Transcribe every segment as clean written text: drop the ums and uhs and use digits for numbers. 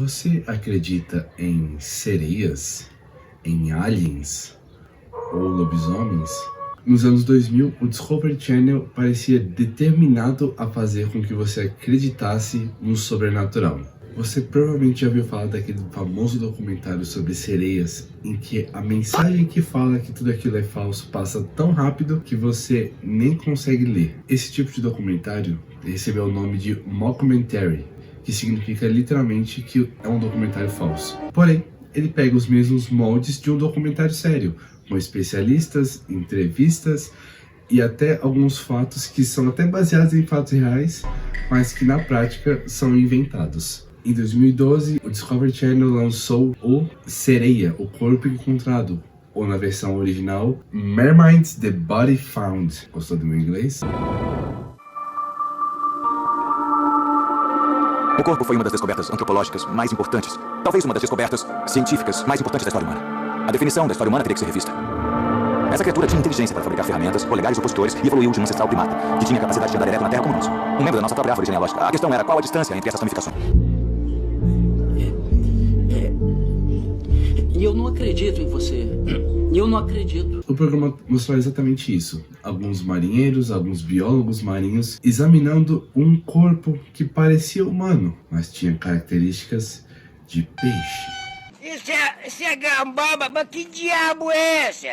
Você acredita em sereias, em aliens ou lobisomens? Nos anos 2000, o Discovery Channel parecia determinado a fazer com que você acreditasse no sobrenatural. Você provavelmente já ouviu falar daquele famoso documentário sobre sereias, em que a mensagem que fala que tudo aquilo é falso passa tão rápido que você nem consegue ler. Esse tipo de documentário recebeu o nome de mockumentary, que significa literalmente que é um documentário falso. Porém, ele pega os mesmos moldes de um documentário sério, com especialistas, entrevistas e até alguns fatos que são até baseados em fatos reais, mas que na prática são inventados. Em 2012, o Discovery Channel lançou o Sereia, o Corpo Encontrado, ou na versão original, Mermaids, The Body Found. Gostou do meu inglês? O corpo foi uma das descobertas antropológicas mais importantes, talvez uma das descobertas científicas mais importantes da história humana. A definição da história humana teria que ser revista. Essa criatura tinha inteligência para fabricar ferramentas, polegares opositores e evoluiu de um ancestral primata, que tinha capacidade de andar ereto na Terra como nós. Um membro da nossa própria árvore genealógica. A questão era qual a distância entre essas ramificações. Eu não acredito em você. Eu não acredito. O programa mostrou exatamente isso. Alguns marinheiros, alguns biólogos marinhos examinando um corpo que parecia humano, mas tinha características de peixe. Isso é gambá, mas que diabo é esse?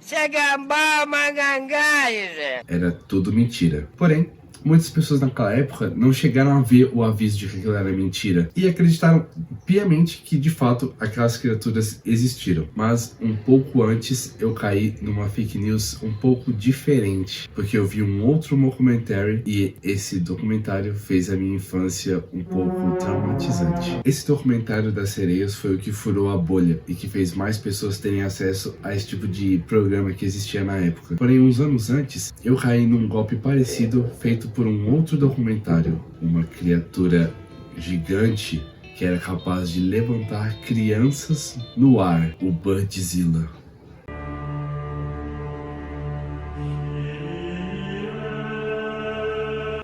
Isso é gambá, mangangaia. Era tudo mentira. Porém, muitas pessoas naquela época não chegaram a ver o aviso de que aquilo era mentira e acreditaram piamente que de fato aquelas criaturas existiram. Mas um pouco antes eu caí numa fake news um pouco diferente, porque eu vi um outro documentary e esse documentário fez a minha infância um pouco traumatizante. Esse documentário das sereias foi o que furou a bolha e que fez mais pessoas terem acesso a esse tipo de programa que existia na época. Porém, uns anos antes, eu caí num golpe parecido feito por um outro documentário, uma criatura gigante que era capaz de levantar crianças no ar, o Birdzilla.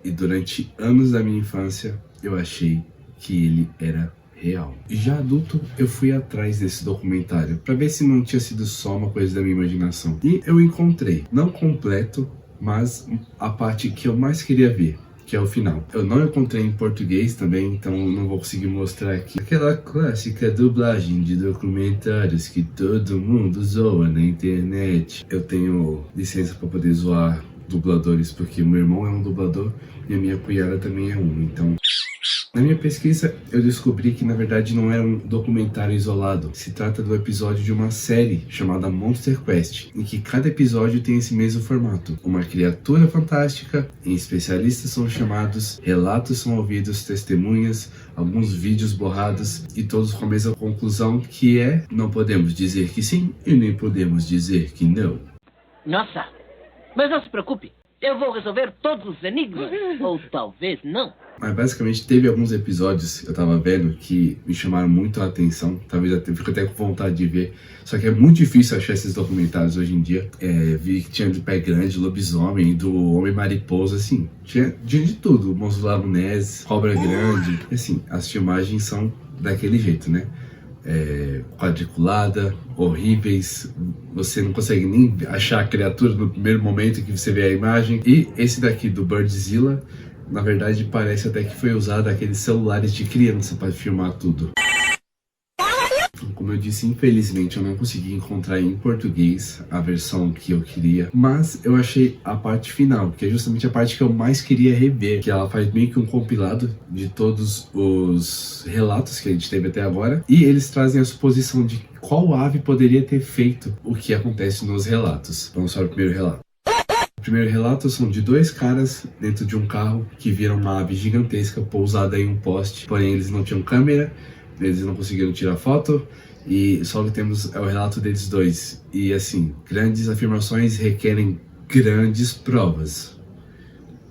E durante anos da minha infância, eu achei que ele era real. E já adulto, eu fui atrás desse documentário para ver se não tinha sido só uma coisa da minha imaginação. E eu encontrei, não completo, mas a parte que eu mais queria ver, que é o final. Eu não encontrei em português também, então não vou conseguir mostrar aqui. Aquela clássica dublagem de documentários que todo mundo zoa na internet. Eu tenho licença para poder zoar dubladores, porque meu irmão é um dublador e a minha cunhada também é um, então... Na minha pesquisa, eu descobri que na verdade não era um documentário isolado. Se trata do episódio de uma série chamada Monster Quest, em que cada episódio tem esse mesmo formato. Uma criatura fantástica, e especialistas são chamados, relatos são ouvidos, testemunhas, alguns vídeos borrados, e todos com a mesma conclusão, que é: não podemos dizer que sim e nem podemos dizer que não. Nossa, mas não se preocupe, eu vou resolver todos os enigmas, ou talvez não. Mas basicamente teve alguns episódios que eu tava vendo que me chamaram muito a atenção. Talvez eu fique até com vontade de ver. Só que é muito difícil achar esses documentários hoje em dia. Vi que tinha do Pé Grande, Lobisomem, do Homem-Mariposa, assim. Tinha de tudo. Monstro do Lago Ness, Cobra Grande. E, assim, as filmagens são daquele jeito, né? Quadriculada, horríveis, você não consegue nem achar a criatura no primeiro momento que você vê a imagem. E esse daqui do Birdzilla, na verdade parece até que foi usado aqueles celulares de criança para filmar tudo. Como eu disse, infelizmente eu não consegui encontrar em português a versão que eu queria, mas eu achei a parte final, que é justamente a parte que eu mais queria rever, que ela faz meio que um compilado de todos os relatos que a gente teve até agora, e eles trazem a suposição de qual ave poderia ter feito o que acontece nos relatos. Vamos para o primeiro relato. O primeiro relato são de dois caras dentro de um carro que viram uma ave gigantesca pousada em um poste, porém eles não tinham câmera, eles não conseguiram tirar foto, e só que temos é o relato deles dois. E assim, grandes afirmações requerem grandes provas.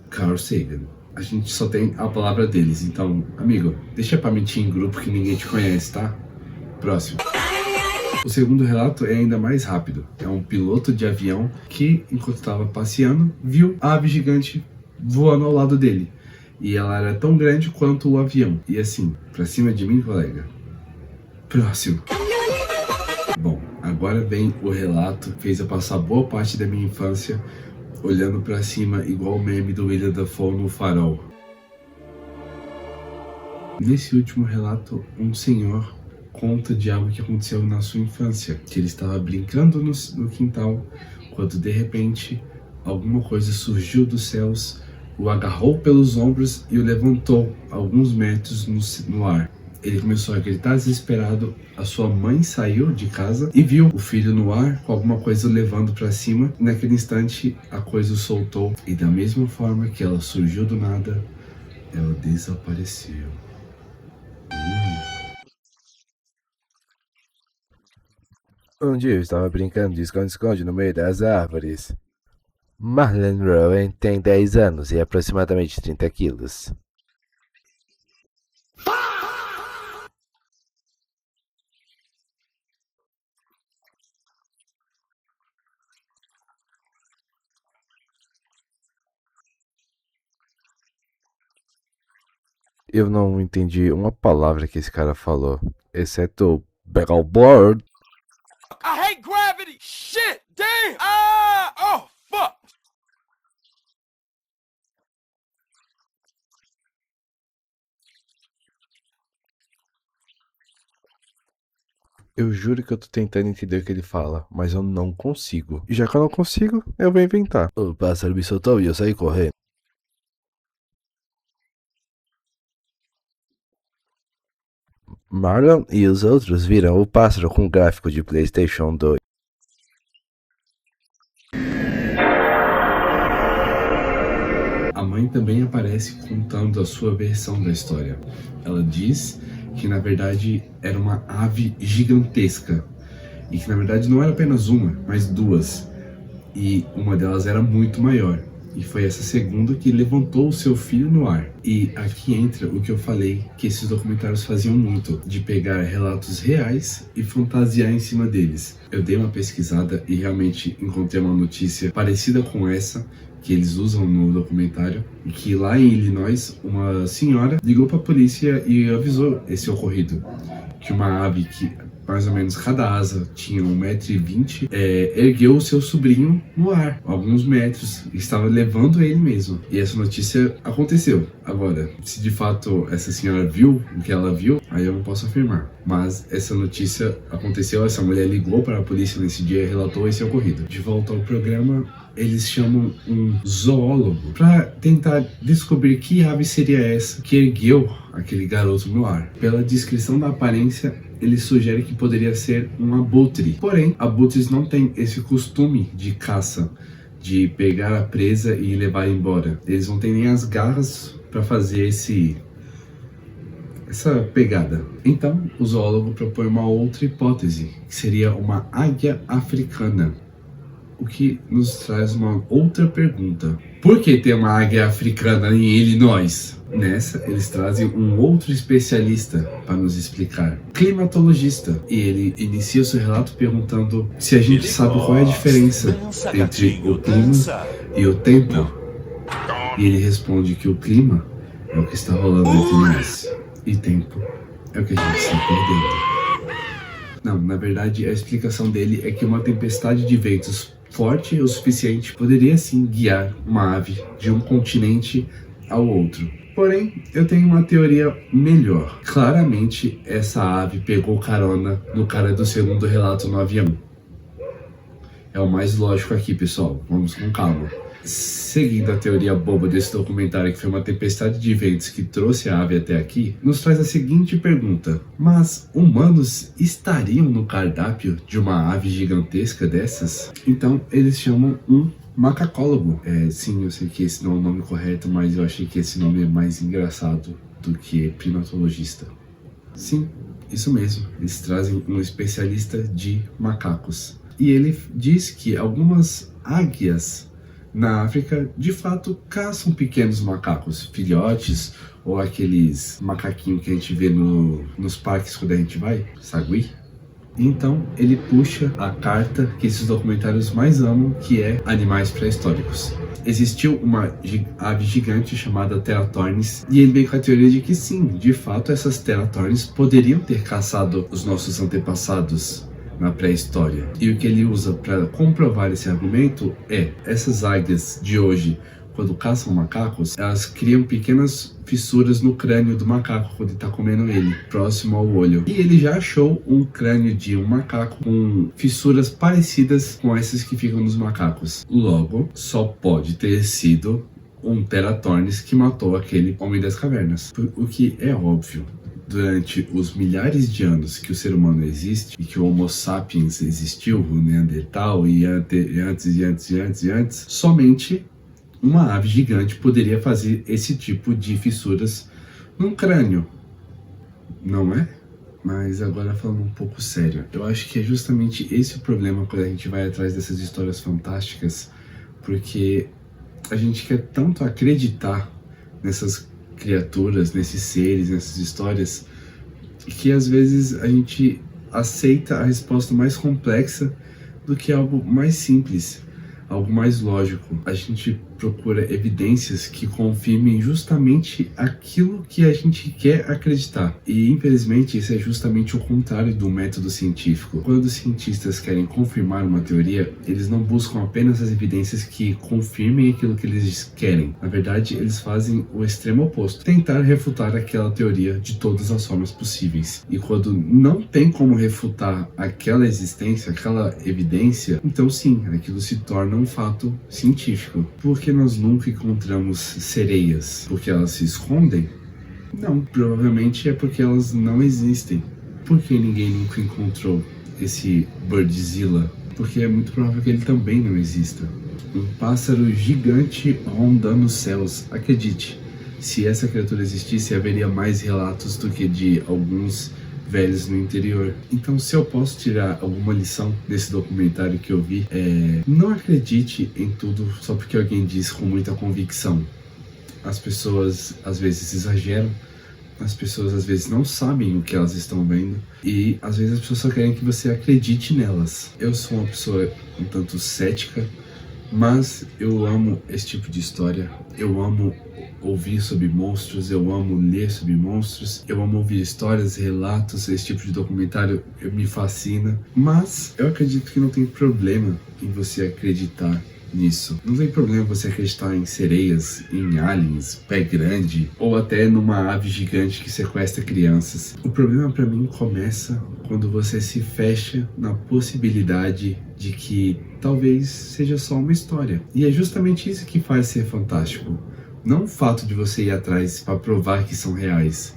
Carl Sagan. A gente só tem a palavra deles, então, amigo, deixa pra mentir em grupo que ninguém te conhece, tá? Próximo. O segundo relato é ainda mais rápido. É um piloto de avião que, enquanto estava passeando, viu a ave gigante voando ao lado dele. E ela era tão grande quanto o avião. E assim, pra cima de mim, colega, Próximo. Bom, agora vem o relato que fez eu passar boa parte da minha infância olhando pra cima igual o meme do William Dafoe no Farol. Nesse último relato, um senhor conta de algo que aconteceu na sua infância, que ele estava brincando no quintal, quando de repente alguma coisa surgiu dos céus, o agarrou pelos ombros e o levantou alguns metros no ar. Ele começou a gritar desesperado, a sua mãe saiu de casa e viu o filho no ar com alguma coisa levando para cima. Naquele instante a coisa o soltou e da mesma forma que ela surgiu do nada, ela desapareceu. Um dia eu estava brincando de esconde-esconde no meio das árvores. Marlon Rowan tem 10 anos e aproximadamente 30 quilos. Eu não entendi uma palavra que esse cara falou, exceto Battleborn. I hate gravity! Shit! Damn! Ah! Oh, fuck! Eu juro que eu tô tentando entender o que ele fala, mas eu não consigo. E já que eu não consigo, eu vou inventar. O pássaro me soltou e eu saí correndo. Marlon e os outros viram o pássaro com gráfico de PlayStation 2. A mãe também aparece contando a sua versão da história. Ela diz que na verdade era uma ave gigantesca e que na verdade não era apenas uma, mas duas, e uma delas era muito maior. E foi essa segunda que levantou o seu filho no ar. E aqui entra o que eu falei que esses documentários faziam muito, de pegar relatos reais e fantasiar em cima deles. Eu dei uma pesquisada e realmente encontrei uma notícia parecida com essa que eles usam no documentário, e que lá em Illinois uma senhora ligou para a polícia e avisou esse ocorrido, que uma ave que mais ou menos cada asa tinha 1,20 m, ergueu o seu sobrinho no ar, alguns metros, e estava levando ele mesmo. E essa notícia aconteceu. Agora, se de fato essa senhora viu o que ela viu, aí eu não posso afirmar. Mas essa notícia aconteceu, essa mulher ligou para a polícia nesse dia e relatou esse ocorrido. De volta ao programa, eles chamam um zoólogo para tentar descobrir que ave seria essa que ergueu aquele garoto no ar. Pela descrição da aparência, ele sugere que poderia ser um abutre. Porém, abutres não têm esse costume de caça, de pegar a presa e levar embora. Eles não têm nem as garras para fazer essa pegada. Então, o zoólogo propõe uma outra hipótese, que seria uma águia africana. O que nos traz uma outra pergunta. Por que tem uma águia africana em Illinois? Nessa, eles trazem um outro especialista para nos explicar, climatologista. E ele inicia o seu relato perguntando se a gente sabe qual é a diferença entre o clima e o tempo. E ele responde que o clima é o que está rolando entre nós, e tempo é o que a gente está perdendo. Não, na verdade, a explicação dele é que uma tempestade de ventos forte o suficiente poderia sim guiar uma ave de um continente ao outro. Porém, eu tenho uma teoria melhor. Claramente, essa ave pegou carona no cara do segundo relato no avião. É o mais lógico aqui, pessoal. Vamos com calma. Seguindo a teoria boba desse documentário, que foi uma tempestade de ventos que trouxe a ave até aqui, nos traz a seguinte pergunta: mas humanos estariam no cardápio de uma ave gigantesca dessas? Então eles chamam um macacólogo. Sim, eu sei que esse não é o nome correto, mas eu achei que esse nome é mais engraçado do que primatologista. Sim, isso mesmo. Eles trazem um especialista de macacos. E ele diz que algumas águias na África, de fato, caçam pequenos macacos, filhotes, ou aqueles macaquinhos que a gente vê nos parques quando a gente vai, sagui. Então ele puxa a carta que esses documentários mais amam, que é animais pré-históricos. Existiu uma ave gigante chamada Teratornis, e ele veio com a teoria de que sim, de fato essas Teratornis poderiam ter caçado os nossos antepassados na pré-história. E o que ele usa para comprovar esse argumento é: essas águias de hoje, quando caçam macacos, elas criam pequenas fissuras no crânio do macaco quando ele está comendo ele, próximo ao olho. E ele já achou um crânio de um macaco com fissuras parecidas com essas que ficam nos macacos. Logo, só pode ter sido um Teratornis que matou aquele homem das cavernas. O que é óbvio. Durante os milhares de anos que o ser humano existe e que o Homo sapiens existiu, o Neandertal e antes, somente uma ave gigante poderia fazer esse tipo de fissuras num crânio, não é? Mas agora falando um pouco sério, eu acho que é justamente esse o problema quando a gente vai atrás dessas histórias fantásticas, porque a gente quer tanto acreditar nessas criaturas, nesses seres, nessas histórias, que às vezes a gente aceita a resposta mais complexa do que algo mais simples, algo mais lógico. A gente procura evidências que confirmem justamente aquilo que a gente quer acreditar. E infelizmente isso é justamente o contrário do método científico. Quando os cientistas querem confirmar uma teoria, eles não buscam apenas as evidências que confirmem aquilo que eles querem. Na verdade, eles fazem o extremo oposto: tentar refutar aquela teoria de todas as formas possíveis. E quando não tem como refutar aquela existência, aquela evidência, então sim, aquilo se torna um fato científico. Porque nós nunca encontramos sereias? Porque elas se escondem? Não, provavelmente é porque elas não existem. Por que ninguém nunca encontrou esse Birdzilla? Porque é muito provável que ele também não exista. Um pássaro gigante rondando os céus. Acredite, se essa criatura existisse, haveria mais relatos do que de alguns velhos no interior. Então, se eu posso tirar alguma lição desse documentário que eu vi, não acredite em tudo só porque alguém diz com muita convicção. As pessoas às vezes exageram, as pessoas às vezes não sabem o que elas estão vendo, e às vezes as pessoas só querem que você acredite nelas. Eu sou uma pessoa um tanto cética, mas eu amo esse tipo de história. Eu amo ouvir sobre monstros, eu amo ler sobre monstros, eu amo ouvir histórias, relatos. Esse tipo de documentário me fascina. Mas eu acredito que não tem problema em você acreditar nisso. Não tem problema você acreditar em sereias, em aliens, pé grande, ou até numa ave gigante que sequestra crianças. O problema para mim começa quando você se fecha na possibilidade de que talvez seja só uma história. E é justamente isso que faz ser fantástico. Não o fato de você ir atrás para provar que são reais,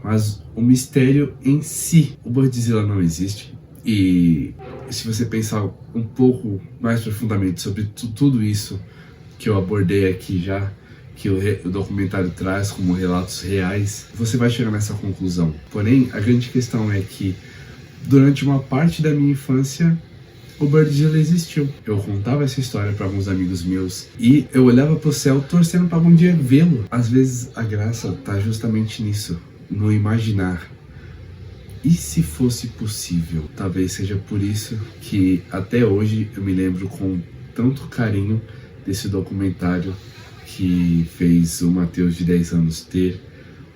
mas o mistério em si. O Birdzilla não existe. E se você pensar um pouco mais profundamente sobre tudo isso que eu abordei aqui já, que o documentário traz como relatos reais, você vai chegar nessa conclusão. Porém, a grande questão é que durante uma parte da minha infância, o Birdzilla existiu. Eu contava essa história para alguns amigos meus e eu olhava pro céu torcendo para algum dia vê-lo. Às vezes a graça tá justamente nisso, no imaginar. E se fosse possível? Talvez seja por isso que até hoje eu me lembro com tanto carinho desse documentário que fez o Matheus de 10 anos ter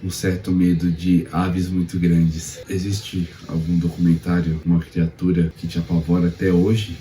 um certo medo de aves muito grandes. Existe algum documentário, uma criatura que te apavora até hoje?